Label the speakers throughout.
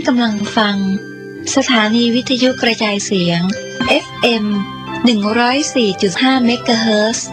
Speaker 1: กำลังฟังสถานีวิทยุกระจายเสียง FM 104.5 เมกะเฮิรตซ์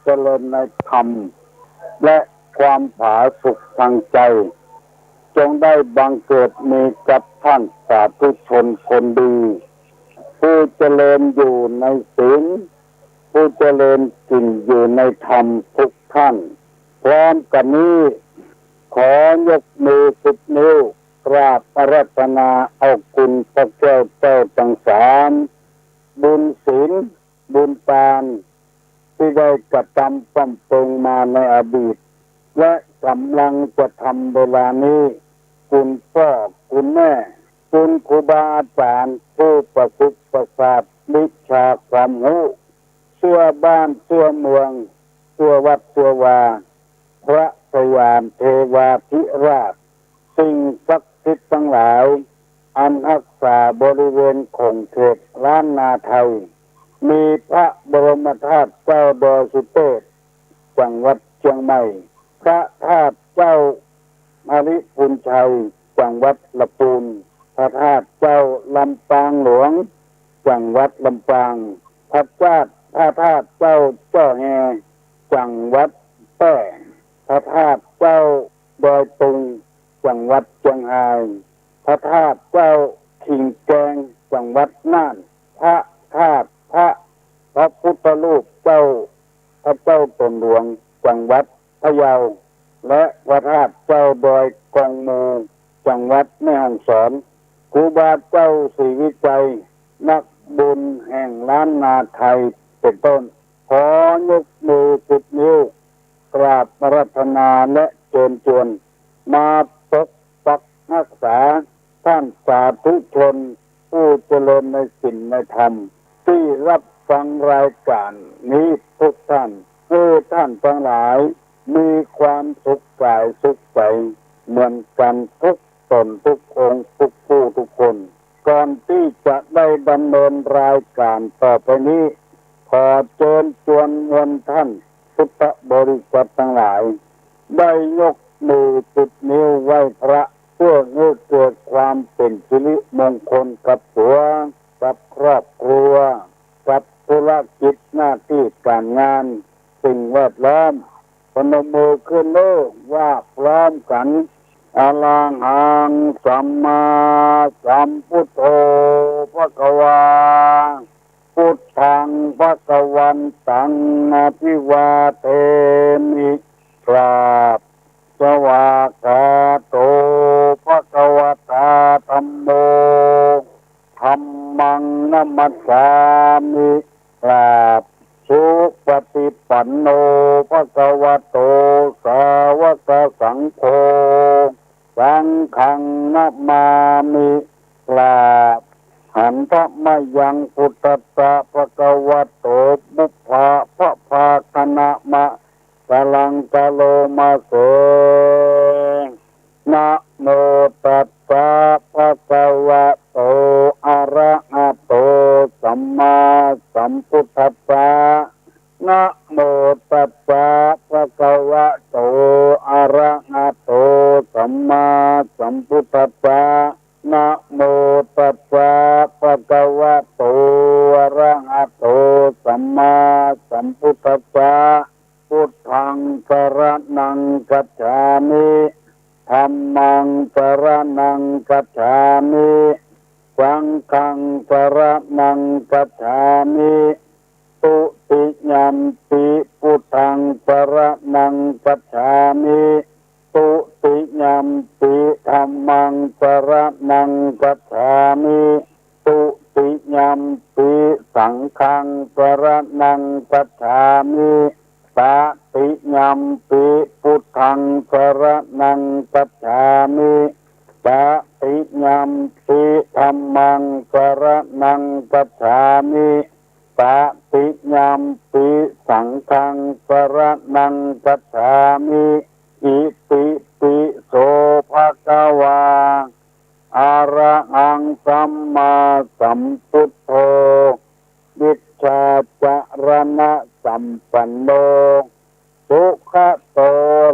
Speaker 2: จริญในธรรมและความผาสุกทางใจจงได้บังเกิดมีกับท่านสาธุชนคนดีผู้เจริญอยู่ในศีลผู้เจริญจริงอยู่ในธรรมทุกท่านพร้อมกันนี้ขอยกมือสิบนิ้วกราบอาราธนาเอาคุณพระแก้วเจ้าทั้งสามบุญศีลบุญทานที่ได้กระทำปั้มเปิงมาในอดีตและกำลังจะทำเวลานี้คุณพ่อคุณแม่คุณครูบาอาจารย์ผู้ประพฤติประสาทวิชาความรู้ชั่วบ้านชั่วเมืองชั่ววัดชั่ววาพระสยามเทวาธิราชสิ่งศักดิ์สิทธิ์ทั้งหลายอันรักษาบริเวณของเขตล้านนาไทยมีพระบรมธาตุเจ้าดอยสุเทพจังหวัดเชียงใหม่พระธาตุเจ้ามาริพุนชัยจังหวัดลำพูนพระธาตุเจ้าลำปางหลวงจังหวัดลำปางพระธาตุเจ้าจ้อแฮจังหวัดแพร่พระธาตุเจ้าดอยตุงจังหวัดเชียงรายพระธาตุเจ้าขิงแกงจังหวัดน่านพระธาตุพระพุทธรูปเจ้าพระเจ้าตนหลวงจังหวัดพะเยาและพระธาตุเจ้าดอยกองมูจังหวัดแม่ฮ่องสอนครูบาเจ้าศรีวิจัยนักบุญแห่งล้านนาไทยเป็นต้นขอยกมือสิบนิ้วกราบอาราธนาและเชิญชวนมาปกปักรักษาท่านสาธุชนผู้เจริญในศีลในธรรมที่รับฟังรายการนี้ทุกท่านท่านทั้งหลายมีความสุขกายสุขใจเหมือนกันทุกตนทุกองค์ทุกผู้ทุกคนก่อนที่จะได้ดำเนินรายการต่อไปนี้ขอเชิญชวนมวลท่านพุทธบริษัททั้งหลายได้ยกมือติดนิ้วไหว้พระเพื่อให้เกิดความเป็นสิริมงคลกับตัวกับครอบครัวกับธุรกิจหน้าที่การงานสิ่งแวดล้อมพนมมือขึ้นเลยว่าพร้อมกันอะระหังสัมมาสัมพุทโธภควาพุทธังภควันตังอะภิวาเทมิกราบสวากขาโตภควตาธัมโมธัมมังนัมมัสสามิกราบสุปฏิปันโนภควโตสาวกสังโฆสังฆังนัมมามิกราบหันทมยังพุทธัสสะภควโตบุพพะพระภาคณะมะกะลังกะโลมาเสนะโมตัสสะภะคะวะโตอะระหะโตสัมมาสัมพุทธัสสะนะโมตัสสะภะคะวะโตอะระหะโตสัมมาสัมพุทธัสสะนะโมตัสสะภะคะวะโตอะระหะโตสัมมาสัมพุทธัสสะพุทธังสรณังคัจฉามิธัมมังสรณังคัจฉามิสังฆังสรณังคัจฉามิตุติยัมปิพุทธังสรณังคัจฉามิตุติยัมปิธัมมังสรณังคัจฉามิตุติยัมปิสังฆังสรณังคัจฉามิตติยัมปิพุทธังสรณังคัจฉามิตติยัมปิธัมมังสรณังคัจฉามิตติยัมปิสังฆังสรณังคัจฉามิอิติปิโสภะคะวาอะระหังสัมมาสัมพุทโธวิชชาจารณะสัมปันโนสุขโต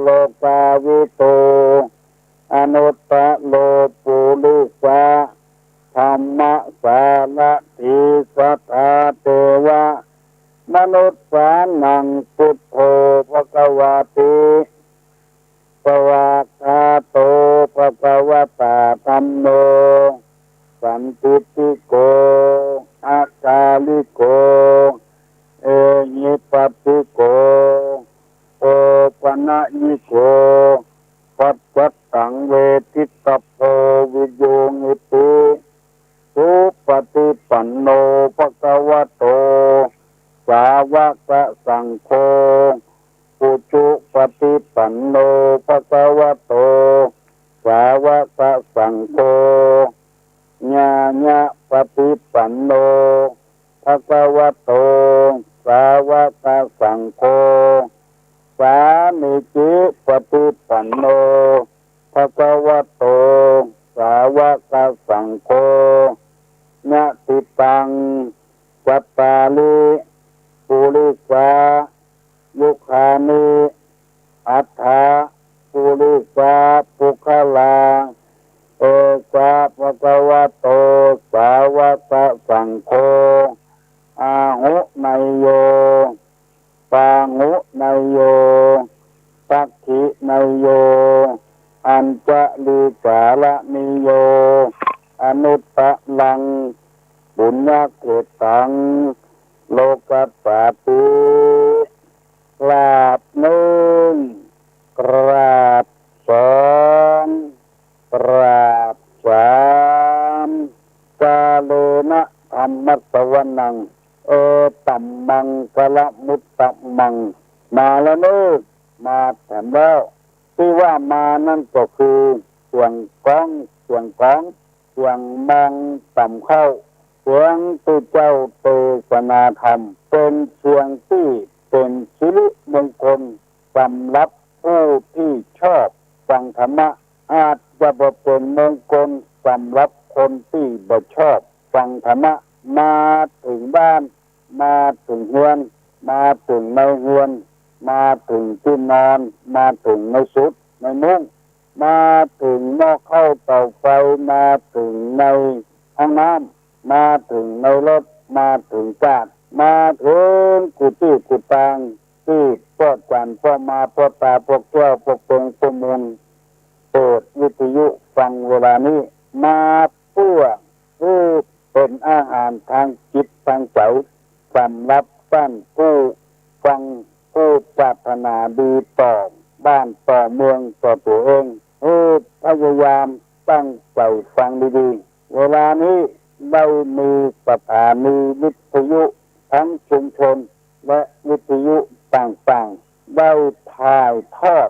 Speaker 2: โลกาวิโตอนุตตโลปุริสะธรรมสารถิสัทธาเทวะ มนุษย์สานังพุทโธภควาติภวาคาโตภควตาธัมโมสันติติโกอาคาลิโกเอหิปัสสิโกโอปนะยิโกปัจจัตตังเวทิตโพวิโยงิติสุปฏิปันโนภควโตสาวกสังโฆปุจุปฏิปันโนภควโตสาวกสังโฆญาญะปฏิปันโนภควโตสาวกสังโฆสามิจิปฏิปันโนภควโตสาวกสังโฆญาติตังวัตตาลิปุริสายุคานิอัฏฐาปุริสาปุคลาเอกะภควโตสาวกสังโฆอาหุไนโยปาหุไนโยตักขิไนโยอัญจลิกาลนิโยอนุตตะลังบุญญาเกตังโลกัสสติกราบหนึ่งกราบสองกราบสามกาเลนะธรรมสวนังตัมมังกะละมุตตะมังมาแล้วเนอะมาแถมแล้วที่ว่ามานั่นก็คือส่วนก้องส่วนก้องส่วนมังต่ำเข้าเสียงตุเจ้าเตศนาธรรมเป็นเสียงที่เป็นสิริมงคลสำหรับผู้ที่ชอบฟังธรรมะอาจจะเป็นมงคลสำหรับคนที่บ่ชอบฟังธรรมะมาถึงบ้านมาถึงเรือนมาถึงในเรือนมาถึงที่นอนมาถึงในสุดในมุ้งมาถึงหม้อข้าวเตาไฟมาถึงในห้องน้ำมาถึงในรถมาถึงจาดมาถึงกุฏิกุฏังที่พวกจันพวกมาพวกตาพวกแก้วพวกเปงพวกมุนเปิดวิทยุฟังเวลานี้มาเพื่อเป็นอาหารทางจิตทางใจสำหรับท่านผู้ฟังผู้ปรารถนาดีต่อบ้านต่อเมืองต่อตัวเองพยายามตั้งใจฟังดีๆเวลานี้ได้มีสถานีวิทยุทั้งชุมชนและวิทยุต่างๆได้ถ่ายทอด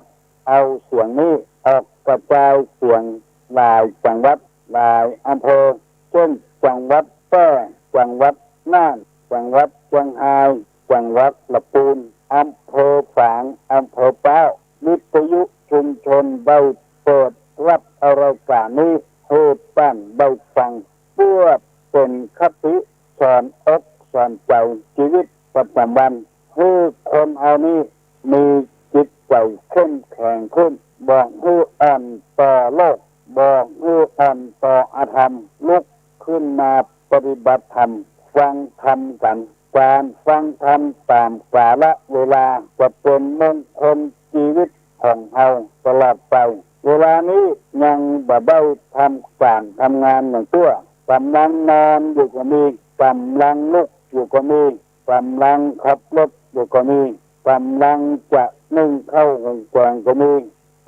Speaker 2: เอาเสียงนี้ออกกระจายเสียงหลายจังหวัดหลายอำเภอเช่นจังหวัดแพร่จังหวัดน่านจังหวัดเชียงรายจังหวัดลำพูนอำเภอฝางอำเภอเป้าวิทยุชุมชนได้เปิดรับเอารายการนี้ให้บ้านได้ฟังเพื่อเป็นคติสอนอกสอนใจชีวิตประจำวันให้คนเอานี้มีจิตใจเข้มแข็งขึ้นบอกให้อ่านต่อโลกบอกให้อ่านต่ออาธรรมลุกขึ้นมาปฏิบัติธรรมฟังธรรมกันการฟังธรรมตามกาลเวลาจะเป็นมงคลชีวิตของเราตลอดไปเวลานี้ยังบ่ได้ทำการทำงานอย่างตัวกำลังนอนอยู่ก็มีกำลังลุกอยู่ก็มีกำลังขับรถอยู่ก็มีกำลังจะนึ่งข้าวหุงแกงก็มี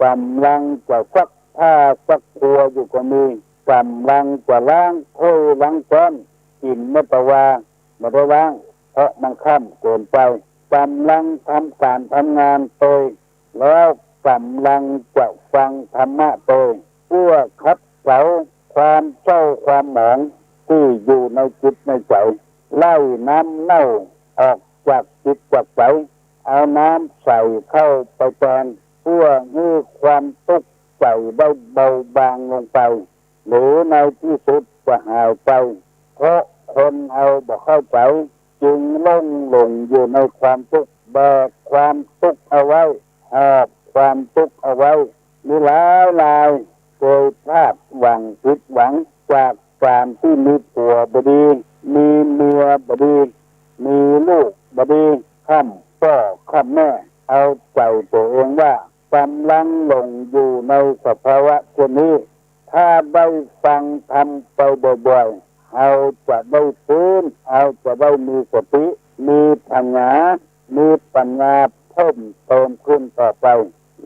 Speaker 2: กำลังจะซักผ้าซักตัวอยู่ก็มีกำลังจะล้างถ้วยล้างจานกินไม่ตะวาไม่ได้ล้างเพราะมันค่ำเกินไปกำลังทำการทำงานโดยแล้วกำลังจะฟังธรรมะโดยเพื่อคัดเกลาความเศร้าความหมองที่อยู่ในจิตในใจไล่น้ำเน่าออกจากจิตจากใจเอาน้ำใส่เข้าไปแทนเพื่อให้ความทุกข์ใจได้เบาบางลงไปหรือในที่สุดจะหายไปเพราะคนเอาบอกเข้าใจจึงหลงอยู่ในความทุกข์แบกความทุกข์เอาไว้หอบความทุกข์เอาไว้มีหลายเคยพลาดหวังผิดหวังจากการที่มีผัวบดีมีเมียบดีมีลูกบ บดีข้ามพ่อข้ามแม่เอาใจตัวเองว่ากำลังหลงอยู่ในสภาวะเช่นนี้ถ้าได้ฟังทำไปบ่อยๆเอาจะได้ฟื้นเอาจะได้มีสติมีปัญญามีปัญญาเพิ่มเติมขึ้นต่อไป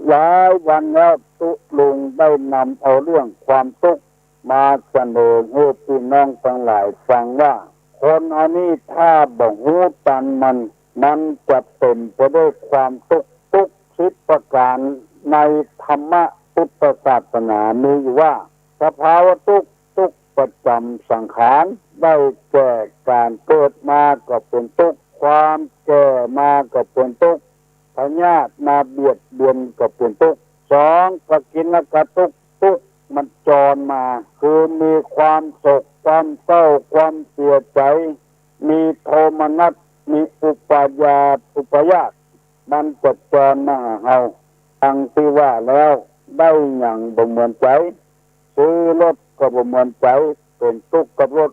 Speaker 2: หลายวันแล้วตุลุงได้นำเอาเรื่องความทุกข์มาเสนอให้พี่น้องทั้งหลายฟังว่าคนอันนี้ถ้าบ่ฮู้ตันมันจะเป็นไปด้วยความทุกข์ทุกสิบประการในธรรมะพุทธศาสนามีอยู่ว่าสภาวะทุกประจำสังขารได้แก่การเกิดมาก็เป็นทุกข์ความแก่มาก็เป็นทุกข์พยาธิมาเบียดเบียนก็เป็นทุกข์สองก็กินแล้วก็ทุกข์มันจรมาคือมีความโศกความเศร้าความเสียใจมีโทมนัสมีอุปยาตมันจะจรมาหาเฮาทั้งที่ว่าแล้วได้อย่างบ่เหมือนใจซื้อรถก็บ่เหมือนใจเป็นทุกข์กับรถ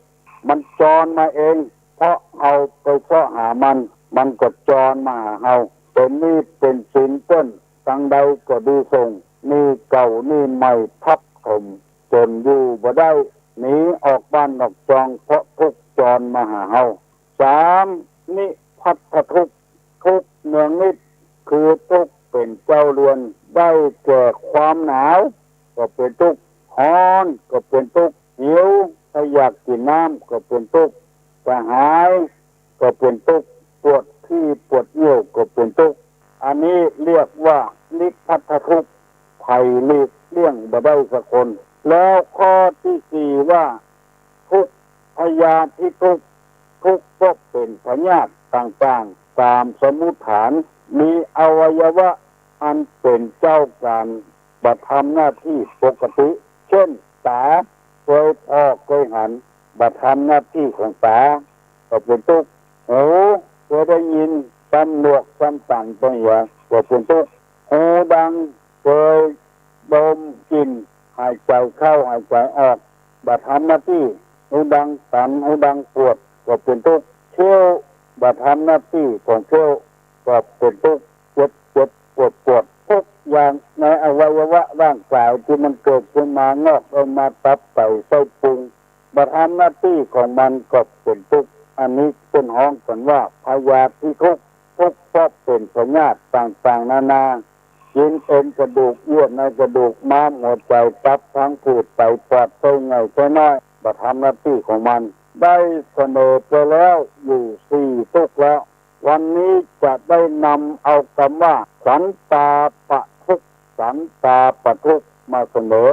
Speaker 2: มันจรมาเองเพราะเอาไปเสาะหามันก็จรมาหาเฮาเป็นนี่เป็นสินต้นทั้งใดก็ดีส่งนี่เก่านี่ใหม่ทับถมจนอยู่บ่ได้หนีออกบ้านออกจองเพราะทุกข์จรมาหาเฮาสามนิพัทธทุกข์เนืองนิดคือทุกข์เป็นเจ้าเรือนได้แก่ความหนาวก็เป็นทุกข์ร้อนก็เป็นทุกข์หิวถ้าอยากกินน้ำก็เป็นทุกข์กระหายก็เป็นทุกข์ปวดที่ปวดเยี่ยวก็เป็นทุกข์อันนี้เรียกว่านิพัทธทุกข์ภัยเลี่ยงบ่ได้สักคนแล้วข้อที่สี่ว่าทุกข์พยาธิทุกข์ก็เป็นพยาธิต่างๆตามสมมุติฐานมีอวัยวะอันเป็นเจ้าการบัดทำหน้าที่ปกติเช่นตาเคยพอกเคยหันบัดทำหน้าที่ของตาก็เป็นทุกข์หูเคยได้ยินตำหนวกตำตันตัวอย่างก็เป็นทุกข์หูดังเคยดมกลิ่นหายใจเข้าหายใจออกบัดทำหน้าที่หูดังตันหูดังปวดก็เป็นทุกข์เชี่ยวบัดทำหน้าที่ของเชี่ยวก็เป็นทุกข์เจ็บปวดทุกอย่างในอวัยวะร่างกายที่มันเกิดขึ้นมางอกออกมาตับไตไส้พุงบัดทำหน้าที่ของมันก็เป็นทุกข์อันนี้เป็นห้องกันว่าพยาธิทุกข์ก็เป็นพยาธิต่างๆนานากินเอ็นกระดูกเยื่อในกระดูกม้ามหัวใจตับทั้งผืดไตปอดไส้ใหญ่ไส้น้อยบัดทำหน้าที่ของมันได้เสนอไปแล้วอยู่สี่ทุกข์แล้ววันนี้จะได้นำเอาคำว่าสันตาปะทุกข์มาเสนอ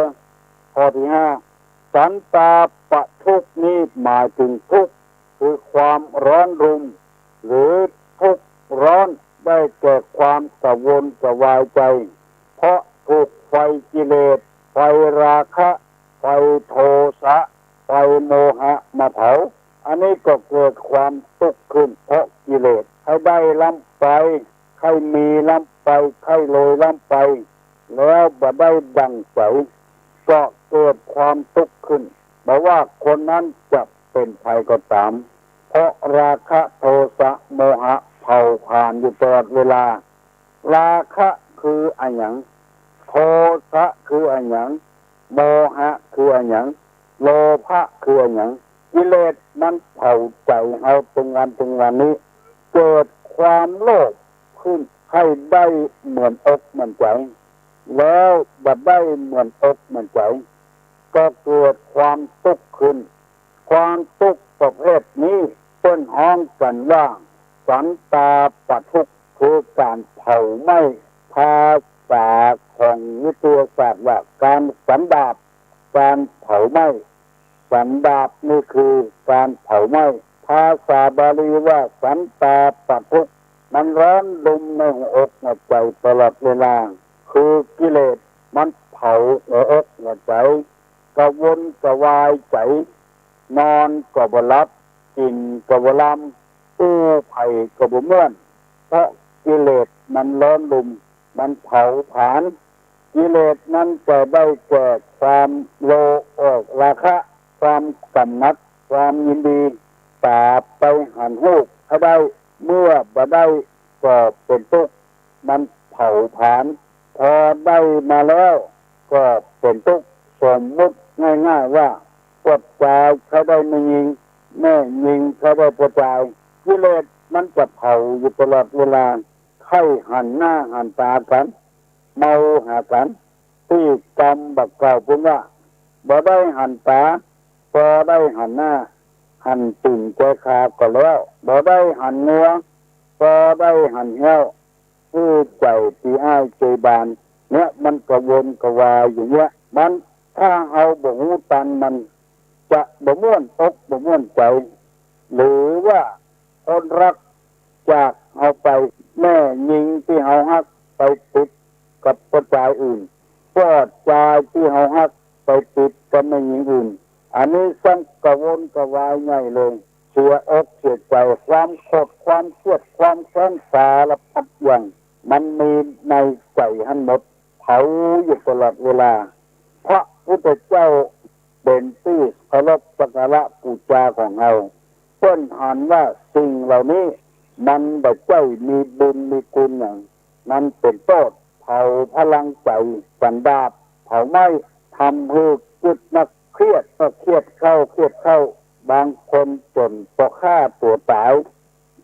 Speaker 2: ข้อที่ห้าสันตาปะทุกข์นี้หมายถึงทุกข์คือความร้อนรุมหรือทุกข์ร้อนได้แก่ความกระวนกระวายใจเพราะถูกไฟกิเลสไฟราคะไฟโทสะไฟโมหะมาเผาอันนี้ก็เกิดความทุกข์ขึ้นเพราะกิเลสให้ได้ล้ำไปให้มีล้ำไปให้โรยล้ำไปแล้วบ่ได้ดังใจก็เกิดความทุกข์ขึ้นแม้ว่าคนนั้นจะเป็นใครก็ตามเพราะราคะโทสะโมหะเผาผ่านอยู่ตลอดเวลาราคะคืออันหยังโทสะคืออันหยังโมหะคืออันหยังโลภะคืออันหยังกิเลสมันเผาใจเอาตรงวันนี้เกิดความโลภขึ้นให้ได้เหมือนอกเหมือนใจแล้วบัดได้เหมือนอกเหมือนใจก็เกิดความทุกข์ขึ้นความทุกข์ประเภทนี้ต้นห้องกันว่าสันตาปะทุกข์คือการเผาไหม้ภาษาของวิทยาศาสตร์ว่าการสันดาปการเผาไหม้สันดาปนี่คือการเผาไหม้ภาษาบาลีว่าสันตาปะทุกข์มันร้อนรุมในหัวอกหัวใจตลอดเวลาคือกิเลสมันเผาหัวอกหัวใจกระวนกระวายใจนอนก็บ่หลับกินก็บ่ลำตู้ไผ่ก็บ่เมื่อนเพราะกิเลสมันร้อนรุมมันเผาผลาญกิเลสนั้นจะได้แก่ความโลภราคะความกำหนัดความยินดีตาไปหันหูกให้ได้ เมื่อบ่ได้ก็เป็นทุกข์มันเผาผลาญพอได้มาแล้วก็เป็นทุกข์สมมุติง่ายๆว่าปวดใจเขาได้ไม่ยิงแม่ยิงเขาได้ปวดใจกิเลสมันจะเผาอยู่ตลอดเวลาไข้หันหน้าหันตากันเมาหากันที่กรรมบักเก่าพูดว่าบ่ได้หันตาพอได้หันหน้าหันตุ่มใจขาก็แล้วบ่ได้หันเนื้อพอได้หันเหี้ยวผู้ใจตีอ้ายใจบานเนี่ยมันกระวนกระวายอย่างเงี้ยมันถ้าเอาบ่หูตันมันจะบ่ม่วนอกบ่ม่วนใจหรือว่าคนรักจากเอาไปแม่ยิงที่เฮาฮักไปติดกับกระจายอื่นปอดใจที่เฮาฮักไปติดกับแม่ยิงอื่นอันนี้สังกระวนกระวายใหญ่เลยเสียอกเสียใจความโกรธความเครียดความแค้นสารพัดอย่างมันมีในใจทั้งหมดเผาอยู่ตลอดเวลาพระพุทธเจ้าเป็นที่เคารพสักการะบูชาของเราเพิ่นหันว่าสิ่งเหล่านี้มันบ่ใช่มีบุญมีคุณอย่างนั้นเป็นโทษเผาพลังใจสันดาปเผาไหม้ทำให้จิตนักเครียดก็เครียดเข้าบางคนจนก็ฆ่าตัวตาย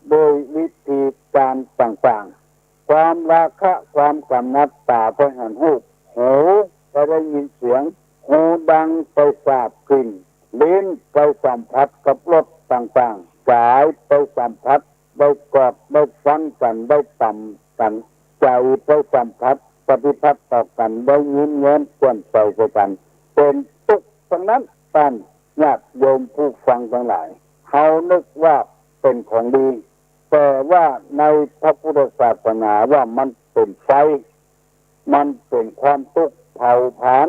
Speaker 2: โดยวิธีการต่างๆความราคะความกำหนัดตาไปหันหูหูไปได้ยินเสียงหูดังไปทราบกลิ่นลิ้นไปสัมผัสกับรสต่างๆกายไปสัมผัสได้กอดได้ฟันกันได้ต่ำกันใจไปสัมผัสปฏิพัทธ์ต่อกันได้ยิ้มแย้มกวนใจกันเป็นทุกข์ทั้งนั้นท่านญาติโยมผู้ฟังทั้งหลายเขานึกว่าเป็นของดีแต่ว่าในพระพุทธศาสนาว่ามันเป็นไฟมันเป็นความทุกข์เผาผลาญ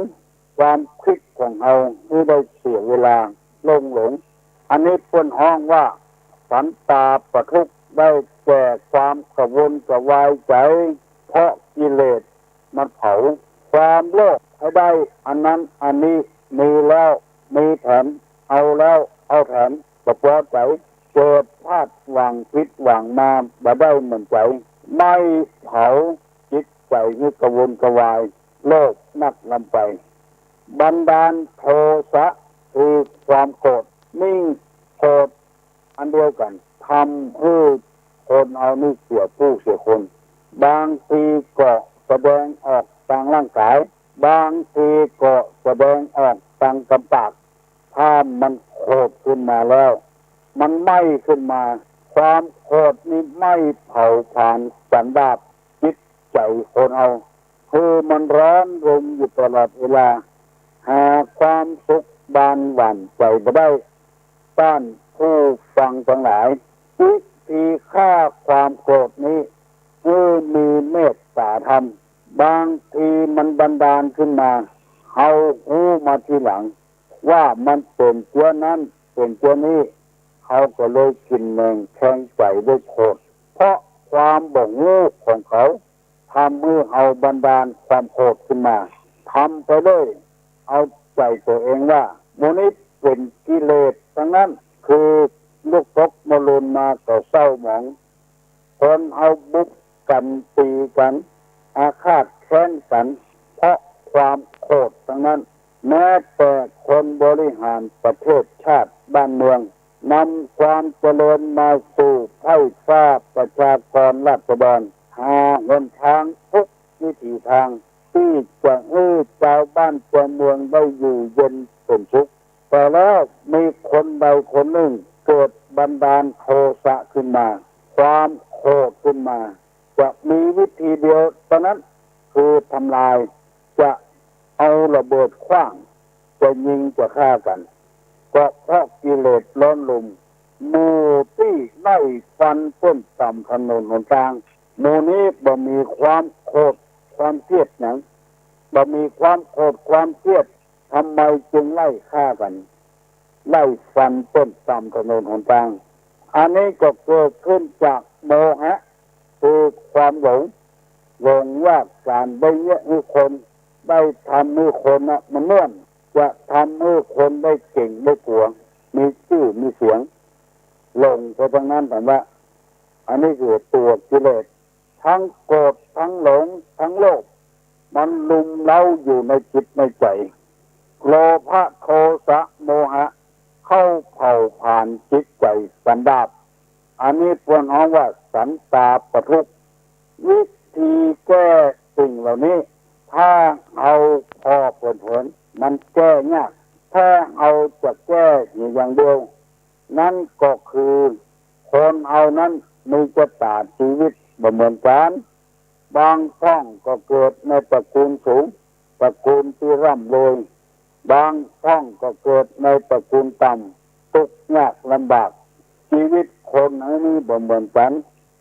Speaker 2: ความคิดของเราที่ได้เสียเวลาหลงอันนี้เพิ่นฮ้องว่าสันตาปทุกข์ได้แก่ความกระวนกระวายใจเพราะกิเลสมันเผาความโลภให้ได้อันนั้นอันนี้มีแล้วมีแถมเอาแล้วเอาแถมก็พอใจเกิดพลาดหวังผิดหวังมาบ่ได้เหมือนใจไม่เผาจิตใจให้กระวนกระวายโลภนักลำไปบันดาลโทสะคือความโกรธนิ่งโกรธอันเดียวกันทำให้คนเอานี่เสียผู้เสียคนบางทีก็แสดงออกทางร่างกายบางทีก็แสดงออกทางกำปากถ้ามันโกรธขึ้นมาแล้วมันไหม้ขึ้นมาความโกรธนี้ไม่เผาผลาญสันดาปจิตใจคนเอาคือมันร้อนรมอยู่ตลอดเวลาหาความสุขบานหวั่นใจไม่ได้ต้านผู้ฟังทั้งหลายวิธีฆ่าความโกรธนี้คือมีเมตตาธรรมบางทีมันบันดาลขึ้นมาเอาหูมาทีหลังว่ามันเป็นตัวนั้นเป็นตัวนี้เขาก็เลยกินแมงแข็งใจด้วยโกรธเพราะความบ่งลูกของเขาทำให้เอาบันดาลความโกรธขึ้นมาทำไปเลยเอาใจตัวเองว่าโมนี้เป็นกิเลสทั้งนั้นคือลูกตกมลุนมาก็เศร้าหมองคนเอาบุกกันตีกันอาฆาตแค้นกันเพราะความโกรธทั้งนั้นแม้แต่คนบริหารประเทศชาติบ้านเมืองนำความเจริญมาสู่ให้ทราบประชากรราษฎรหาหนทางทุกวิถีทางที่จะให้ชาวบ้านชาวเมืองได้อยู่เย็นเป็นสุขแต่แล้วมีคนใดคนหนึ่งเกิดบันดาลโทสะขึ้นมาความโกรธขึ้นมาจะมีวิธีเดียวเท่านั้นคือทำลายจะเอาระเบิดขว้างจะยิงจะฆ่ากันก็เพราะกิเลสล้นลุมหมู่ที่ไล่ฟันต้นต่ำถนนหนทางหมู่นี้บ่มีความโกรธความเครียดหนังบ่มีความโกรธความเครียดทำไมจึงไล่ฆ่ากันไล่ฟันต้นต่ำถนนหนทางอันนี้ก็เกิดขึ้นจากโมหะคือความหลงว่าการได้เยอะให้คนได้ทำให้คนมันเนื่อนจะทำให้คนได้เก่งได้กลัวมีชื่อมีเสียงหลงไปทางนั้นแต่ว่า อันนี้คือตัวกิเลสทั้งโกรธทั้งหลงทั้งโลภมันลุมเล้าอยู่ในจิตในใจโลภะโทสะโมหะเข้าเผาผ่านจิตใจสันดาปอันนี้พวกน้องว่าสันตาปทุกข์วิธีแก้สิ่งเหล่านี้ถ้าเอาพอผลมันแก้ยากถ้าเอาจะแก้อย่างเดียวนั่นก็คือคนเอานั้นมีชะตาชีวิตบ่เหมือนกันบางช่องก็เกิดในตระกูลสูงตระกูลที่ร่ำรวยบางช่องก็เกิดในตระกูลต่ำทุกข์ยากลำบากชีวิตคนอันนี้บ่เหมือนกัน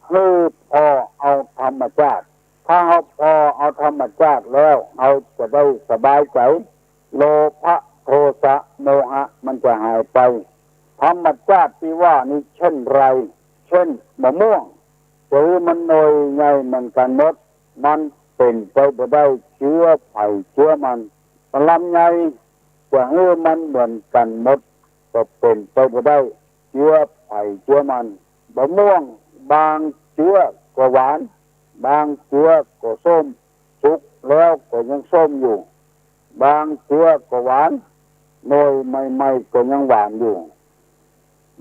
Speaker 2: คือพอเอาธรรมชาติถ้าเอาพอเอาธรรมชาติแล้วเอาจะได้สบายใจโลภะโทสะโมหะมันจะหายไปธรรมชาติที่ว่านี้เช่นไรเช่นมะม่วงหรือมันหน่อยใหญ่เหมือนกันหมดมันเป็นไปบ่ได้เชื้อไผ่เชื้อมันลำไยจะให้มันเหมือนกันหมดก็เป็นไปบ่ได้เชื้อไผ่เชื้อมันมะม่วงบางเชื้อก็หวานบางเชื้อก็ส้มสุกแล้วก็ยังส้มอยู่บางเชื้อก็หวานหน่อยใหม่ๆก็ยังหวานอยู่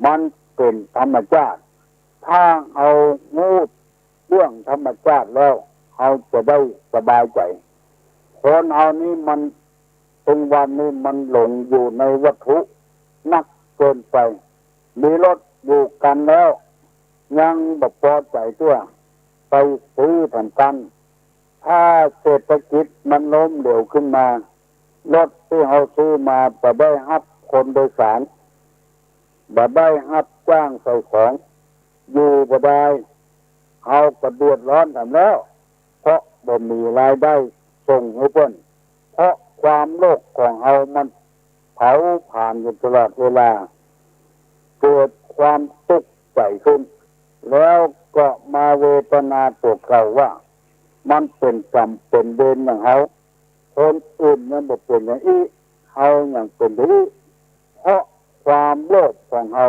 Speaker 2: มันเป็นธรรมชาติถ้าเอางูเรื่องธรรมชาติแล้วเอาจะได้สบายใจคนเอานี้มันถึงวันนี้มันหลงอยู่ในวัตถุนักเกินไปมีรถอยู่กันแล้วยังบ่พอใจตัวไปซื้อผ่านกันถ้าเศรษฐกิจมันล้มเหลวขึ้นมารถที่เขาซื้อมาบ่ได้รับคนโดยสารบ่ได้รับจ้างใส่ของอยู่บ่ได้เขาก็เดือดร้อนกันแล้วเพราะบ่มีรายได้ส่งให้เพิ่นเพราะความโลภของเขามันเผาผ่านอยู่ตลอดเวลาเกิดความทุกข์ใจขึ้นแล้วก็มาเวทนาตัวเขาว่ามันเป็นกรรมเป็นเวรอย่างเขาคนอื่นมันบ่เป็นอย่างนี้เขาอย่างเป็นอย่างนี้เพราะความโลภของเขา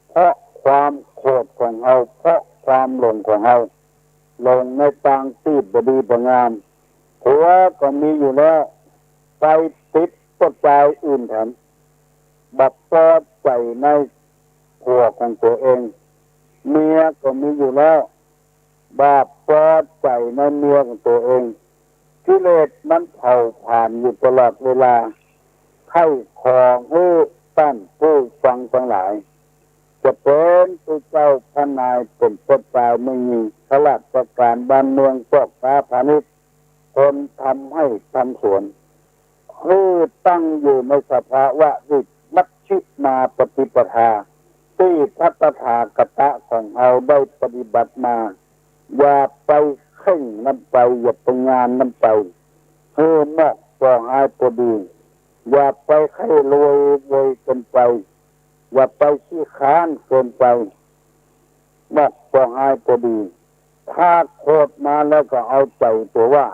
Speaker 2: เพราะความโกรธของเขาเพราะความหลงของเขาหลงในทางที่บดีประงามผัวก็มีอยู่แล้วไปติดปัจจัยอื่นแถมบักพอใจในผัวของตัวเองเมียก็มีอยู่แล้วบาปพอใจในเมียของตัวเองกิเลสมันเผาผ่านอยู่ตลอดเวลาให้ของผู้ตั้นผู้ฟังทั้งหลายจะเป็นผู้เจ้าพระนายเป็นพระเจ้าไม่มีข้าราชการบ้านเมืองพวกค้าพาณิชย์คนทำให้ทำสวนคือตั้งอยู่ในสภาวะที่มัชฌิมาปฏิปทาที่พระตถาคตของเราได้ปฏิบัติมาอย่าไปเข่งน้ำไปอย่าไปงานน้ำไปเพื่อนอกก็หายพอดีอย่าไปไข้รวยเกินไปอย่าไปขี้ค้านเกินไปนอกก็หายพอดีถ้าโคตรมาแล้วก็เอาใจตัวว่า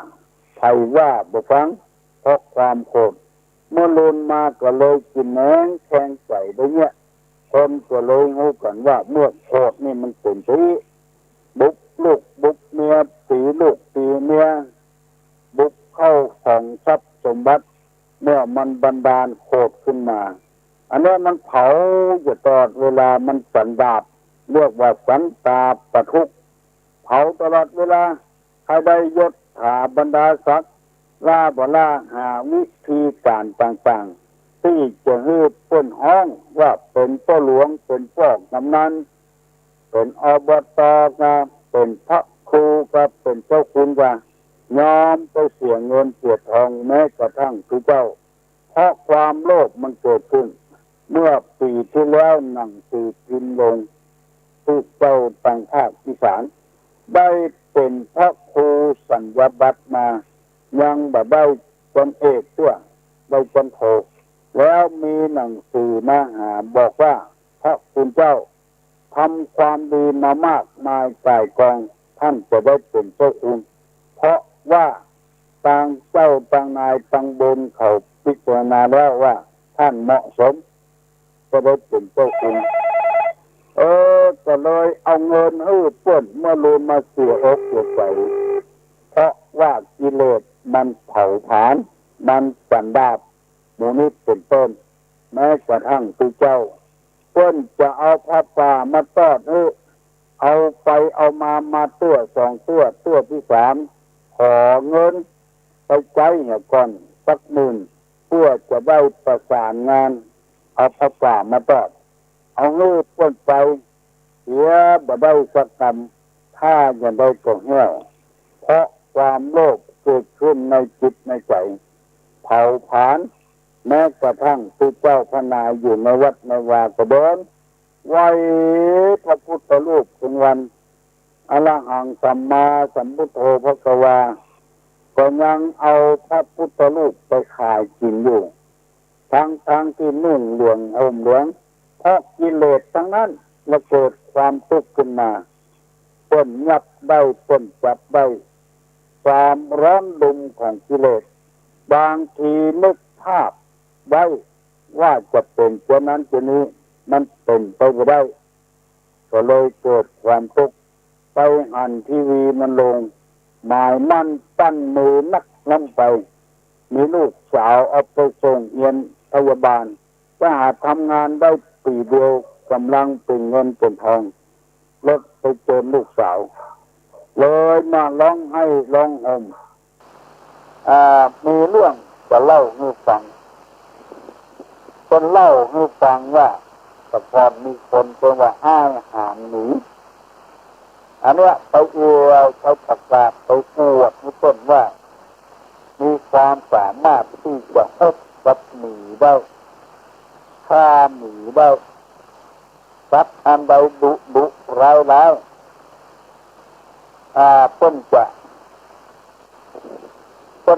Speaker 2: ใครว่าบ่ฟังเพราะความโกรธเมื่อลุนมาก็เลยกินแหนงแทงใจได้เนี่ยคนก็เลยรู้กันว่าเมื่อโกรธนี่มันเป็นที่บุกลูกบุกเมียตีลูกตีเมียบุกเข้าของทรัพย์สมบัติเมื่อมันบันดาลโกรธขึ้นมาอันนี้มันเผาอยู่ตลอดเวลามันสันดาปเรียกว่าสันตาปทุกข์เผาตลอดเวลาใครได้ยศถาบรรดาศักดิ์ลาบลาหาวิธีการต่างๆที่จะให้เปิ้นห้องว่าเป็นพ่อหลวงเป็นพ่อกำนันเป็นอบตก็เป็นพระครูก็เป็นเจ้าคุณก็ยอมไปเสียเงินเสียทองแม้กระทั่งทุกเจ้าเพราะความโลภมันเกิดขึ้นเมื่อปีที่แล้วหนังสือพิมพ์ลงทุกเจ้าต่างภาคอีสานได้เป็นพระครูสัญญาบัตรมายังแบบได้จนเอกตัวได้จนโทแล้วมีหนังสือมาหาบอกว่าพระคุณเจ้าทำความดีมามากมายกายกองท่านจะได้เป็นเจ้าคุณเพราะว่าต่างเจ้าต่างนายต่างบนเขาพิจารณาแล้วว่าท่านเหมาะสมจะได้เป็นเจ้าคุณ ก็เลยเอาเงินให้เปิ้นเมื่อรู้มาเสียอกเสียใจเพราะว่ากิเลสมันเผาผลาญมันสันดาปหมู่นี้เป็นต้นแม้กระทั่งตัวเจ้าเปิ้นจะเอาผ้าป่ามาทอดให้เอาไปเอามาตัวสองตัวที่สามขอเงินไปใจเนี่ยก่อนสัก10,000เพื่อจะได้ประสานงานเอาผ้าป่ามาทอดเอาเงินเปิ้นไปเสียบ่ได้สักกรรมถ้าอย่างใดก็เหี้ยวเพราะความโลภเกิดขึ้นในจิตในใจเผาผลาญแม้กระทั่งตัวเจ้าพระนายอยู่ในวัดในวาก็เดินไหวพระพุทธรูปเป็นวันอรหังสัมมาสัมพุทโธภควาก็ยังเอาพระพุทธรูปไปขายกินอยู่ทั้งที่นุ่งเหลืองห่มเหลืองเพราะกิเลสทั้งนั้นแล้วเกิดความทุกข์ขึ้นมาปนยับได้ปนจับได้ความร้อนลุ่มของกิเลสบางทีนึกภาพได้ว่าจะเป็นเช่นนั้นเช่นนี้มันเป็นไปไม่ได้ก็เลยเกิดความทุกข์ไปหันทีวีมันลงหมายมั่นตั้งมือนักลงไปมีลูกสาวเอาไปส่งเรียนพยาบาลก็หาทำงานได้ปีเดียวกำลังเป็นเงินเป็นทองรถไปเจอลูกสาวเลยมาร้องให้ร้องห่มมีเรื่องจะเล่าให้ฟังคนเล่าให้ฟังว่าแต่ก่อนมีคนเป็นว่าอ้ายหางหนีอันเนี้ยไปเอวเขาประกาศไปอวดให้ต้นว่ามีความสามารถที่จะฮดกับหนีได้ฆ่าหนีได้สัตว์อันใดดุร้ายแล้วเพิ่น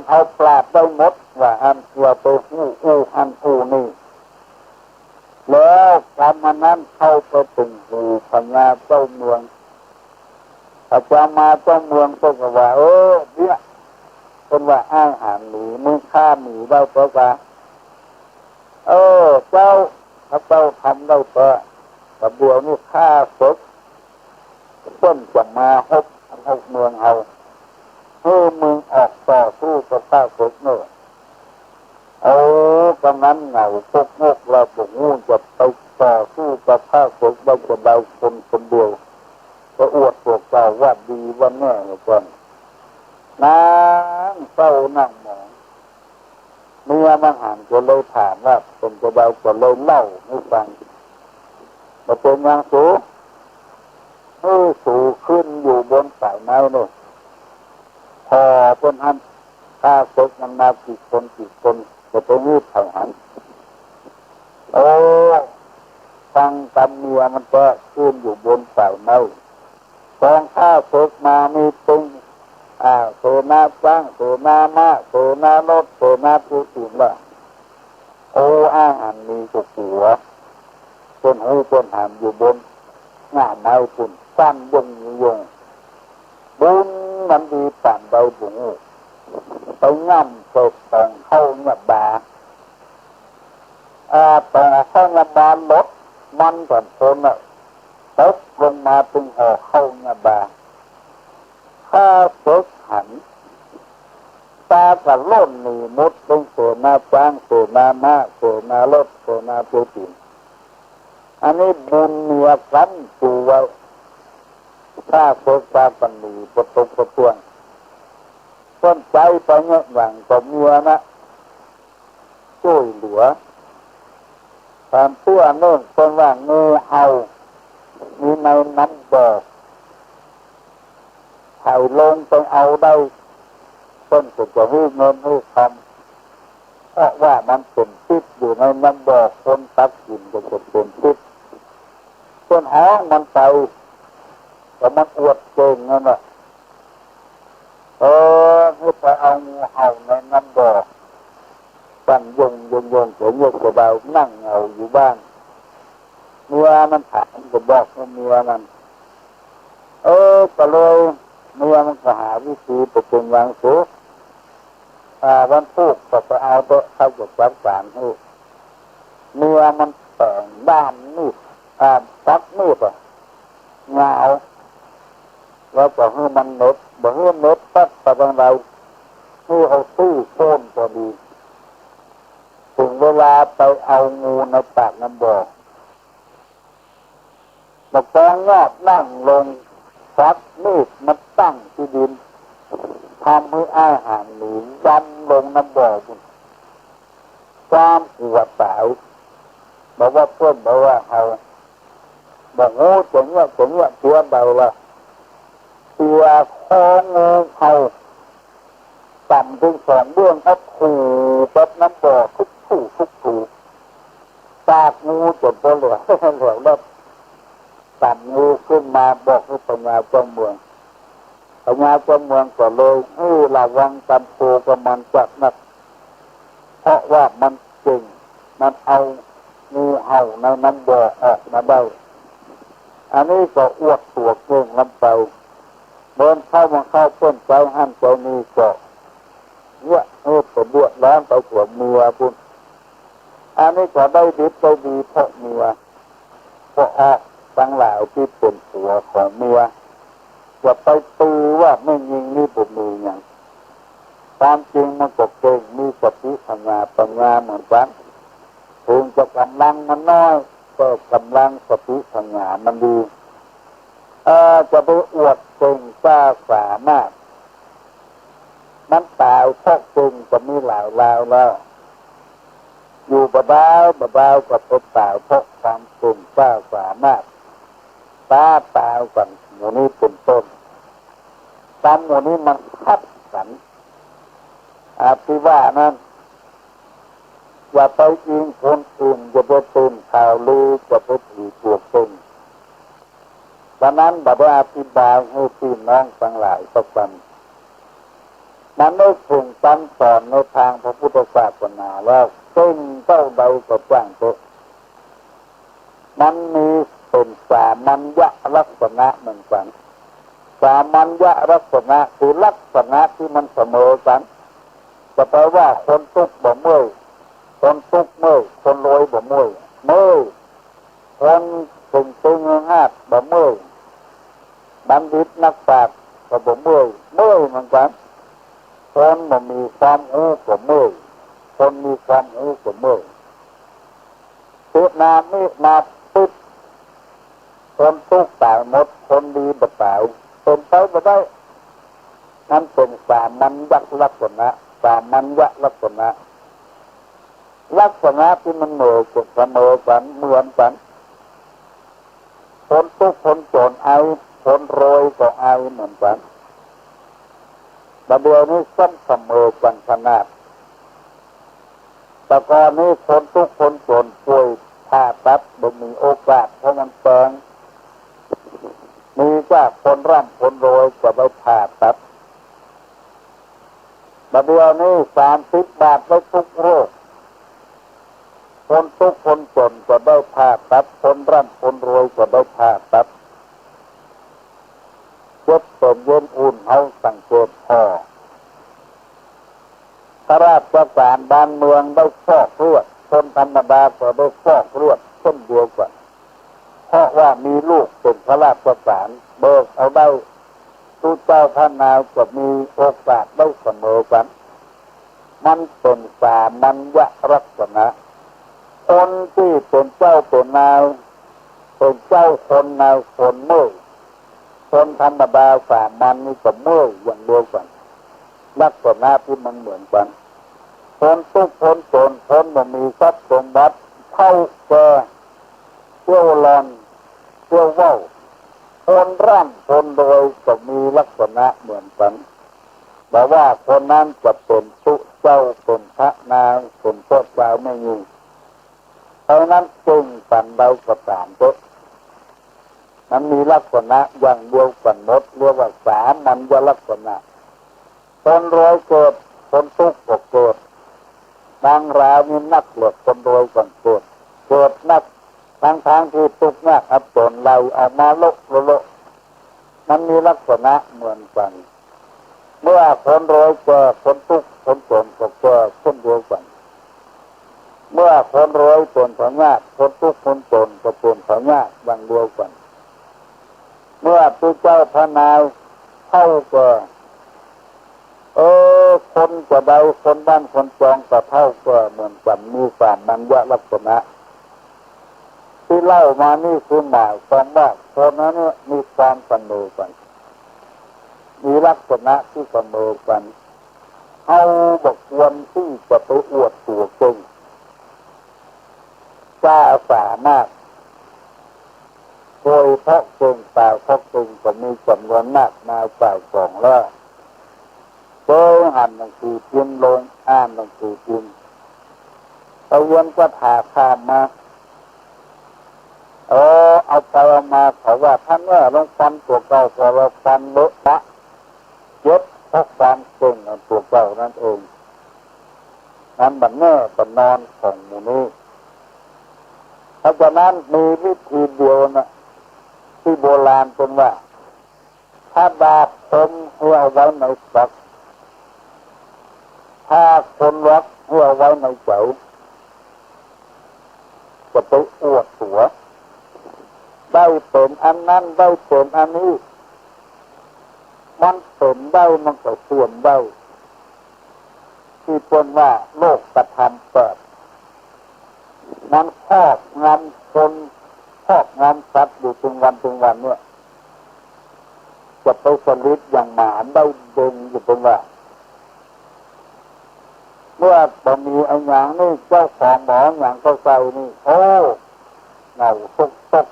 Speaker 2: เอาปราบได้หมดว่าอันเกี่ยวไปอันนี่แล้วการมันนั้นเข้าไปถึงหูพญาเจ้าเมืองพระเจ้ามาเจ้าเมืองก็ว่าเนี่ยเป็นว่าอ้างหางหนีมึงฆ่าหนีได้ก็ว่าเจ้าถ้าเจ้าทำได้ก็แต่เดี๋ยวนี้ฆ่าศพเพิ่นจะมาฮบเมืองเอามึงออกต่อสู้กับข้าศึกเนอะกำนั้นเหงาพวกงกเราพวกงูจะไปต่อสู้กับข้าศึกได้จะได้คนเดียวก็อวดพวกเราว่าดีว่าแน่เหมือนกันนั่งเศร้านั่งหมองเมื่อมันหันก็เลยถามว่าเป็นจะได้ก็เลยเล่าให้ฟังมาเป็นยังสูขึ้นอยู่บนสายไม้เนี่ยพอเพิ่นหันข้าศึกมันมากี่คนก็ไปยืดทหารฟังตำเมียมันก็ขึ้นอยู่บนสายไม้ตอนข้าศึกมามีตึงโซนาจ้างโซนามาโซนารถโซนาผู้อื่นว่าอาหารมีกุหัวต้นหูต้นหามอยู่บนหน้าไม้ปุ่นสั้นยงบุญมันดีต่างใดบุญไปง่ำเสกตองเข้าเงียบบาต่อเข้าเงียบบาลดมันก่อนคนน่ะตกลงมาเป็นห่อเข้าเงียบบาถ้าเสกหันตากับล้นหนีมุดเป็นโซนาจ้างโซนามาโซนารถโซนาผู้อื่นอันนี้บุญเมียกันตัวถ้าเสกตาปันหนีประตูประตวงต้นใจไปเนี่ยหวังกับเมียนะช่วยเหลือความเชื่อโน่นเป็นว่างูเอามีในน้ำบ่อไถ่ลงไปเอาได้ต้นก็จะให้เงินให้คำเพราะว่ามันเป็นพิษอยู่ในน้ำบ่อคนตักกินก็จะเป็นพิษต้นห้องมันไปแต่มันอวดเก่งนั่นแหละให้ไปเอางูเห่าในน้ำบ่อตั้งยงเสียงกระเบานั่งเงาอยู่บ้านเมียมันถามก็บอกว่าเมียมันก็เลยเมียมันก็หาวิธีไปเป็นวางสูวันพุธก็ไปเอาตัวเข้ากับความฝันให้เมียมันแต่งบ้านนี่ซักนี่ป่ะ เราก็ให้มันเน็ตบ่ให้เน็ตปั๊บแต่บางเราให้เอาตู้โค่นก็ดีถึงเวลาไปเอางูในปากน้ำบ่อมาแปลงงอบนั่งลงซักมีดมันตั้งที่ดินทำให้อาหารหนียันลงน้ำบ่อคุณความอวดสาวบอกว่าเพื่อนบอกว่าเอาบอกงูตัวเนี้ยตัวเบาละตัวคองูเขาต่ำถึง2 เบื้องอัดขู่แบบน้ำบ่อทุกถูตากงูจนเหลือแล้วต่ำงูขึ้นมาบอกให้ปัญญาเจ้าเมืองก็เลยระวังกันโตกับมันจักนักเพราะว่ามันเก่งมันเอางูเห่าในน้ำบ่อออกมาได้อันนี้ก็อวดตัวเก่งลำไปเดินเข้ามาเข้าต้นใจหั่นใจนี้ก็เนี่ยไปบวชแล้วไปสวมเมียพุ่นอันนี้ก็ได้ดีเพราะเมียก็ออกตั้งหลายที่เป็นผัวของเมียจะไปตีว่าไม่ยิงนี่ผมมีอย่างความจริงมันก็เก่งมีสติปัญญาเหมือนกันถึงจะกำลังมันน้อยก็กำลังสติปัญญามันดีจะไปอวดเก่งกล้าสามารถมันเปล่าพกเก่งจะมีหลายแล้วอยู่เบากับเป็นเปล่าพกความเก่งกล้าสามารถตาเปล่ากันหมู่นี้เป็นต้นตามหมู่นี้มันคัดสันที่ว่านั้นอย่าไปยิงคนอื่นอย่าไปตื่นข่าวลือจะไปถือตัวเก่งดังนั้นบัดนี้อธิบายให้พี่น้องทั้งหลายสักวันมันได้ถึงตั้งสอนในทางพระพุทธศาสนาว่าเก่งเท่าใดก็จ้างเถอะมันมีเป็นสามัญญลักษณะเหมือนกันสามัญญลักษณะคือลักษณะที่มันเสมอกันจะแปลว่าคนทุกข์บ่เมื่อยคนทุกข์เมื่อยคนรวยบ่เมื่อยคนตึงหาดบ่เมื่อยบัณฑิตนักปราชญ์ก็บ่เมื่อยเหมือนกันคนบ่มีความรู้ก็เมื่อยคนมีความรู้ก็เมื่อยตุนามินาตุคนทุกข์ตายหมดคนดีบ่ตายเป็นไปบ่ได้นั่นเป็นสามัญญลักษณะที่มันเหมือนกันเสมอกันเหมือนกันคนทุกข์คนจนเอาคนรวยก็เอาเหมือนกันแต่เดี๋ยวนี้เสมอกันขนาดแต่ก่อนนี้คนทุกข์คนจนป่วยผ่าตัดบ่มีโอกาสเพราะมันแพงมีว่าคนร่ำคนรวยก็ไปผ่าตัดแต่เดี๋ยวนี้30 บาทได้ทุกโรคคนทุกข์คนจนก็ได้ผ่าตัดคนร่ำคนรวยก็ได้ผ่าตัดเจ็บเป็นเย็นอุ่นเอาสังเกตพอข้าราชการบ้านเมืองได้ฟอกเลือดคนธรรมดาก็ได้ฟอกเลือดเช่นเดียวกันเพราะว่ามีลูกเป็นข้าราชการเบิกเอาได้ตู้เจ้าท่านนายก็มีโอกาสได้เสมอกันมันเป็นสามัญญลักษณะคนที่เป็นเจ้าเป็นนายเป็นเจ้าคนนายคนเมื่อยคนธรรมดาสามัญนี่ก็เมื่อยอย่างเดียวกันลักษณะที่มันเหมือนกันคนทุกข์คนจนคนบ่มีทรัพย์สมบัติเท่าแก่เที่ยวลอนเที่ยวเว้าคนร่ำคนรวยก็มีลักษณะเหมือนกันแต่ว่าคนนั้นจะเป็นสุเจ้าเป็นพระนางเป็นเจ้าสาวไม่มีเพราะนั้นจึงกันเราก็ตามตัวมันมีลักษณะอย่างเดียวกันหมดเรียกว่าสามัญลักษณะคนรวยเกิดคนทุกข์ก็เกิดนางราวนี่นักเลือกคนรวยก่อนเกิดนักทางที่ทุกข์ยากอับจนเราเอามาโลมันมีลักษณะเหมือนกันเมื่อคนรวยเกิดคนทุกข์คนจนก็เกิดเช่นเดียวกันเมื่อคนรวยจนเขายากคนทุกข์คนจนก็เป็นเขายากดังเดียวกันเมื่อผู้เจ้าพระนาย เท่าก็คนจะใดคนบ้านคนจองก็เท่าก็เหมือนกันมีสามัญญลักษณะที่เล่ามานี่คือหมายความว่าคนนั้นมีความเสมอกันมีลักษณะที่เสมอกันเอาบุคคลที่จะไปอวดตัวเก่งกล้าสามารถโดยเพราะเก่งเปล่าเพราะเก่งก็มีจำนวนมากมาจ่ายกล่องแล้วโดยหันหนังสือพิมพ์ลงอ่านหนังสือพิมพ์ตะวันก็ถาข้ามมาเอาไปมาเขาว่าท่านว่าลงฟันตัวเก่าพอเราฟันเลอะละเย็บเพราะความเก่งตัวเก่านั่นเองนั่นมันแน่เป็นนอนของหมู่นี้เพราะฉะนั้นมีวิธีเดียวนะที่โบราณเป็นว่าถ้าบาปคนให้เอาไว้ในฝักถ้าคนรักให้เอาไว้ในใจจะไปอวดตัวได้เป็นอันนั้นได้เป็นอันนี้มันเป็นได้มันก็ส่วนได้ที่เป็นว่าโลกประทานเปิดมันครอบงำคนครอบงำสัตว์อยู่ถึงวันเนี่ยจะไปสลิดอย่างหมาได้ดึงอยู่ตรงว่าเมื่อจะมีไอ้หยังนี่เจ้าของหมออย่างเข้าใจนี่เหงาตก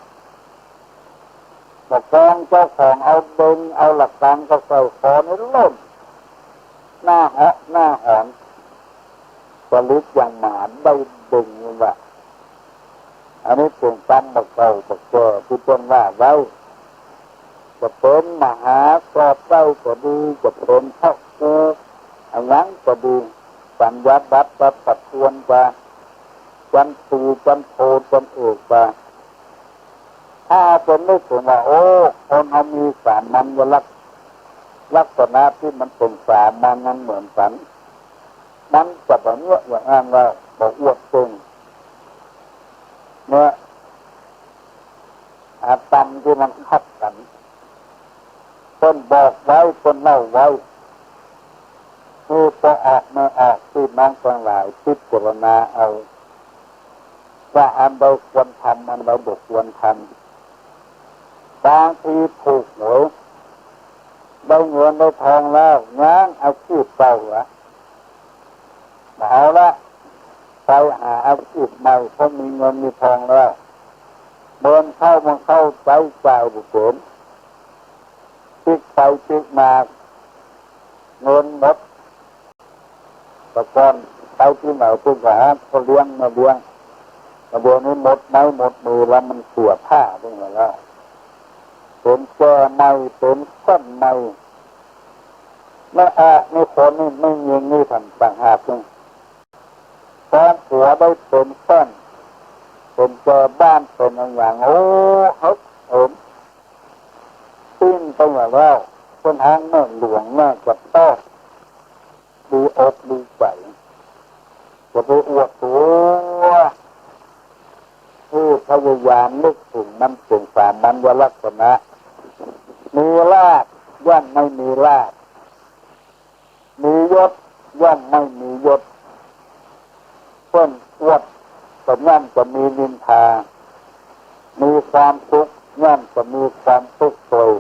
Speaker 2: บอกกองเจ้าของเอาดึงเอาหลักการเข้าใจคอนี่ล่มหน้าหอนสลิดอย่างหมาได้ดึงนี่ว่าอันนี้เป็นกรรมบักเก่าบักเจอที่เป็นว่าไว้จะเป็นมหากรอบเจ้าก็ดีจะเป็นพระกูอันนั้นก็ดีปัญญาบัตรปัดทวนไปจันทูจันโทจันเอกไปถ้าเป็นนึกถึงว่าคนเขามีสามัญลักษณะที่มันเป็นสามัญนั้นเหมือนกันมันจะแบบนี้อย่างนั้นว่าบอกอวดเก่งเนี่ยอาตมที่มันขัดกันคนบอกไว้คนเล่าไว้คือพอออกไม่ออกที่น้องทั้งหลายพิจารณาเอาว่าอันเราควรทำอันเราบุกควรทำบางทีถูกหวยได้เงินได้ทองแล้วง้างเอาชีพเก่าเอาละไปหาอาชีพใหม่เพราะมีเงินมีทองแล้วเดินเข้าใจเปล่าบุกเบิกติ๊กไปติ๊กมาเงินหมดตะกอนไปที่ไหนที่หาก็เลี้ยงมาเลี้ยงมาเดี๋ยวนี้หมดไม้หมดมือแล้วมันเสียผ้าด้วยแล้วเป็นแก่ใหม่เป็นก้นใหม่ไม่ไม่คนนี่ไม่เงี้ยนี่ทันต่างหากนี่ตอนเสือได้เป็นต้นเป็นเจอบ้านเป็นอย่างปิ้นไปอย่างแล้วคนหางแม่หลวงแม่กระต้อดูอกดูใจจะไปอวดตัวที่พยายามนึกถึงมันเป็นสามัญลักษณะมีลาภย่อมไม่มีลาภมียศย่อมไม่มียศเพิ่นอวดก็ย่อมจะมีนินทามีความทุกข์ย่อมจะมีความทุกข์โดย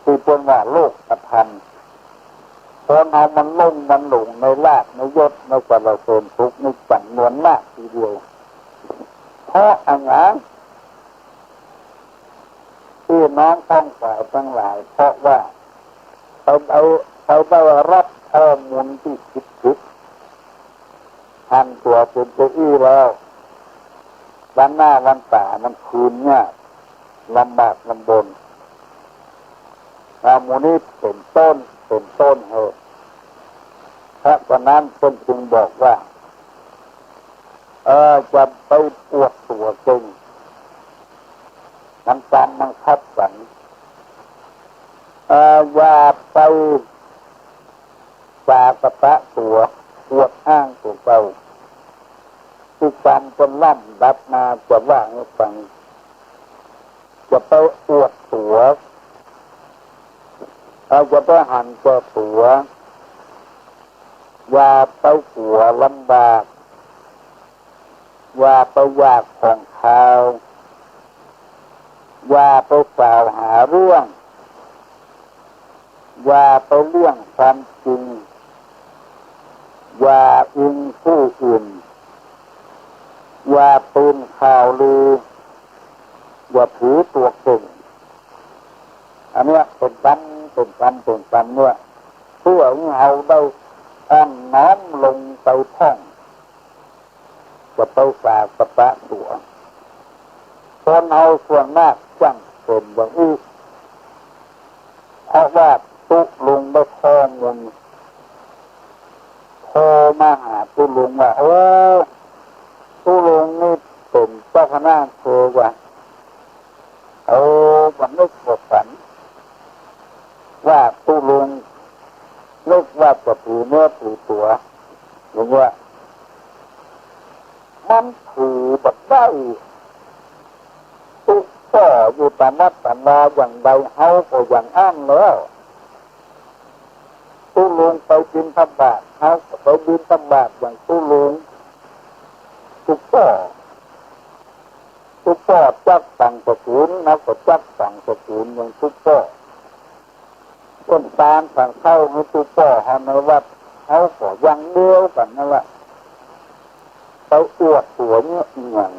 Speaker 2: ที่เป็นว่าโลกกระทำคนเอามันลุ่มมันหลงในลาภในยศในกว่าเราเป็นทุกข์ในจำนวนมากทีเดียวเพราะอันนั้นที่น้องต้องฝ่ายทั้งหลายเพราะว่าเขาได้รับข้อมูลที่ผิดทันตัวเป็นเจ้าอี้แล้ววันหน้าวันตามันคืนเนี่ยลำบากลำบนหมู่นี้เป็นต้นเหตุเพราะฉะนั้นเป็นจึงบอกว่าจะไปอวดตัวจริงมันการมันคัดสรรอย่าไปสาปะตัวอวดอ้างตัวเก่าที่การจนล่ำรับมาจะว่าให้ฟังจะไปอวดตัว เราจะไปหันเจ้าตัวว่าเต้าหัวลำบากว่าไปอยากของเขาว่าไปกล่าวหาเรื่องว่าไปเรื่องความจริงว่าอิงผู้อื่นว่าปืนข่าวลือว่าถือตัวเก่งอันนี้เป็นกันเนี่ยเพื่อเอาได้อ่อนน้อมลงไปท่องจะไปฝากประปะตัวคนเอาส่วนมากจังเป็นอย่างนี้เพราะว่าตุลุงได้ข้อมูลโทรมาหาตุลุงว่าตุลุงนี่เป็นเจ้าคณะโทรว่าวันนึกบทฝันว่าตุลุงนึกว่าจะถือเนื้อถือตัวหรือว่ามันถือแบบได้ตุต่ออยู่ตามนัดตามนาอย่างใดเฮาก็อย่างอ้างแล้วตุลุงไปบินธบาตเฮาก็ไปบินธบาตอย่างตุลุงตุต่อจักต่างสกุลนะก็จักต่างสกุลอย่างตุต่อต้นตาลฝั่งเข้าในตุต่อเฮาในวัดเฮาก็ยังเดียวกันนั่นแหละไปอวดตัวเนี่ยอย่าง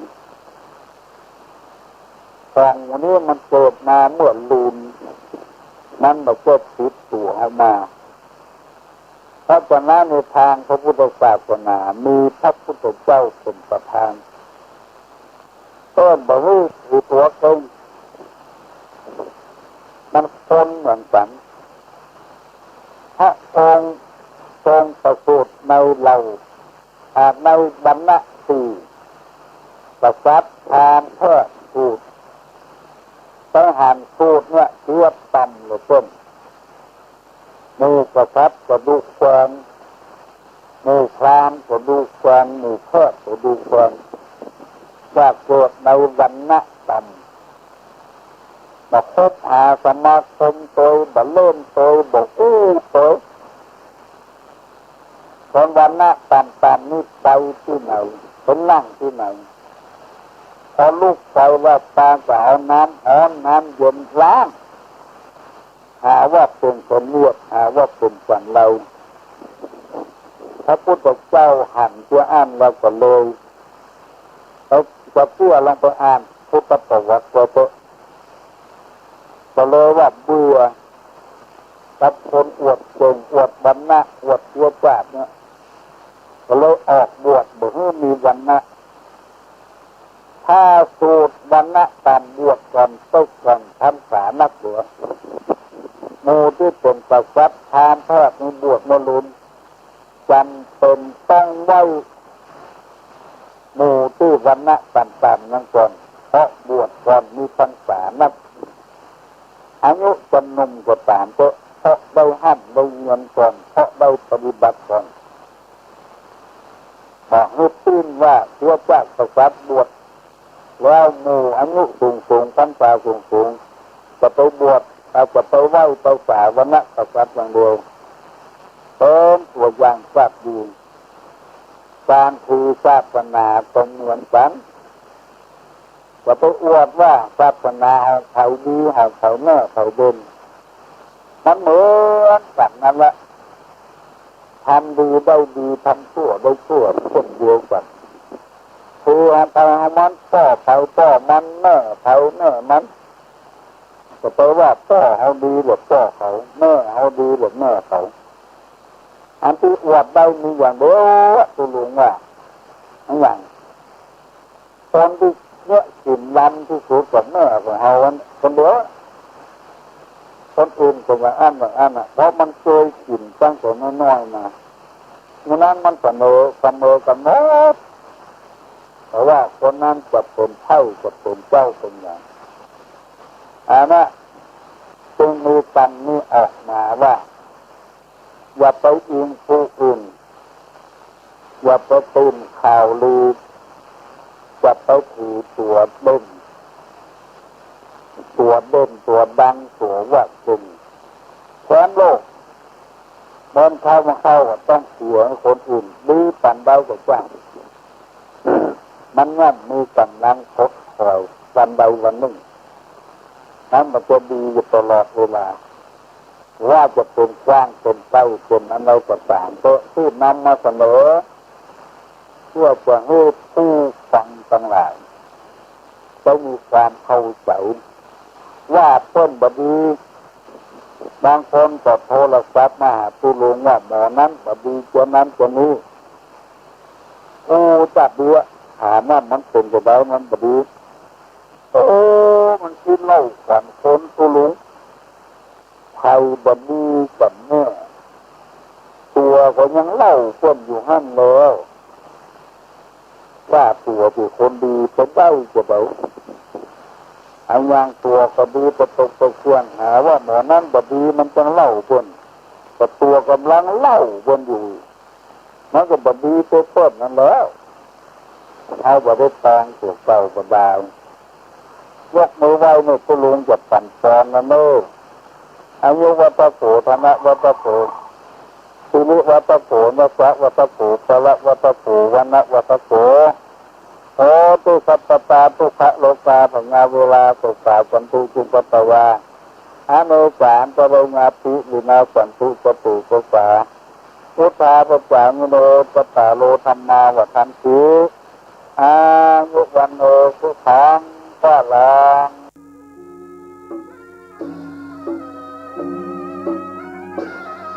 Speaker 2: ของนี้มันเกิดมาเมื่อลืมนั้นเราก็ติดตัวออกมาเพราะฉะนั้นในทางพระพุทธศาสนามีพระพุทธเจ้าเป็นประธานต้นบริสุทธิ์ตัวเองมันคนเหมือนกันพระองค์ทรงประสูติในเราในบรรณะสี่ประสัตทานเพื่อสูตรทหารสูตรเนี่ยเทียบต่ำเลยต้นมีประสัตก็ดูควรมีครามก็ดูควรมีเพื่อก็ดูควรว่าเกิดในบรรณะต่ำมาคบหาสมาคมตัวบัลเล่นตัวบอกตัวคนวันหน้าตามนี่ไปที่ไหนคนนั่งที่ไหนพอลูกไปว่าตาก็เอาน้ำเย็นล้างหาว่าเป็นคนนวดหาว่าเป็นฝั่งเราพระพุทธเจ้าหันตัวอ่านเราก็เลยเราจะเพื่อลองไปอ่านพุทธประวัติก็เลยว่าเบื่อกับคนอวดเก่งอวดบรรณะอวดตัวปราดเนี่ยก็เลยออกบวชบอกให้มีวันนะถ้าสูตรวันนะตามบวชก่อนต้องก่อนทำสานักหลวงโมที่เป็นประสัตทานทอดในบวชมรุนจำเป็นต้องไว้โมที่วันนะต่างๆนั่นก่อนเพราะบวชก่อนมีพรรษานักอายุจำนวนกว่าตามเพราะได้ห้ามได้เงินก่อนเพราะได้ปฏิบัติก่อนบอกให้ตื่นว่าตัวเจ้าประสัตบวชแล้วหมู่อายุสูงพรรษาสูงจะไปบวชจะไปไหว้ไปฝ่าวันนะประสัตอย่างเดียวเป็นตัวอย่างทราบดีการคือศาสนาตรงเหมือนกันจะไปอวดว่าศาสนาเขาดีเขาเนื้อเขาเด่นมันเหมือนกันนั่นแหละทำดีได้ดีทำชั่วได้ชั่วคนเดียวกันคือเอามันต่อมันเนื้อมันจะไปว่าต่อเขาดีหรือต่อเขาเนื้อเขาดีหรือเนื้อเขาอันที่อวดได้มีอย่างเดียวตัวหลวงว่าอย่างตอนที่เนื้อกินลำที่สุดกับเนื้อของเขาคนเดียวคนอื่นก็ว่าอันเพราะมันเคยกินตั้งแต่น้อยๆมาเมื่อนั้นมันเสมอกันหมดเพราะว่าคนนั้นจะเป็นเท่าจะเป็นเจ้าเป็นอย่างจึงมีคำนี้ออกมาว่าอย่าไปอิงผู้อื่นอย่าไปตื่นข่าวลืออย่าไปถือตัวเด่นตัวดังตัวว่าจริงค แว้นโลกบนเข้ามาเข้าต้องเสือคนอื่นดื้อปั่นเบากว่ามันงั้นมีกำลังทดคอยวันใดวันหนึ่งนั้นมันจะดีอยู่ตลอดเวลาว่าจะเป็นกว้างเป็นเต้าเป็นอะไรก็ตามก็ที่นำมาเสนอเพื่อจะให้ผู้ฟังทั้งหลายได้มีความเข้าใจว่าต้นบดีบางคนก็โทรศัพท์มาหาผู้ลุงว่าหมอนั้นบดีตัวนั้นตัวนี้จับดูว่าถามว่ามันเป็นจะได้มันบดีมันคิดเล่าขวัญคนผู้ลุงไทยบดีกับแม่ตัวก็ยังเล่าเพื่อนอยู่ห้ามแล้วว่าตัวเป็นคนดีเป็นได้จะได้อันยังตัวก็ดีประตกประควรหาว่าหมอนั้นบดีมันจังเล่าเพื่อนแต่ตัวกำลังเล่าเพื่อนอยู่มันก็บดีเต้นนั่นแล้วเอาบได้ตางตัวเก่าก็ดาวยกมือไหว้เนี่ยผู้ลุงจะปั่นปอนนะเนอะอายุวัตโผธนะวัตโผสุรุวัตโผนัสสะวัตโผปะละวัตโผวันะวัตโผตุสัพพตาทุกขโลกาภงาเวลาสุขาสันตุจุปตวาอโนสามปะโรงาภิวินาสันตุปตุสุขาพุทธาปะจางโนปตาโลธรรมาวัฏันติอายุวันโนสุขังพลัง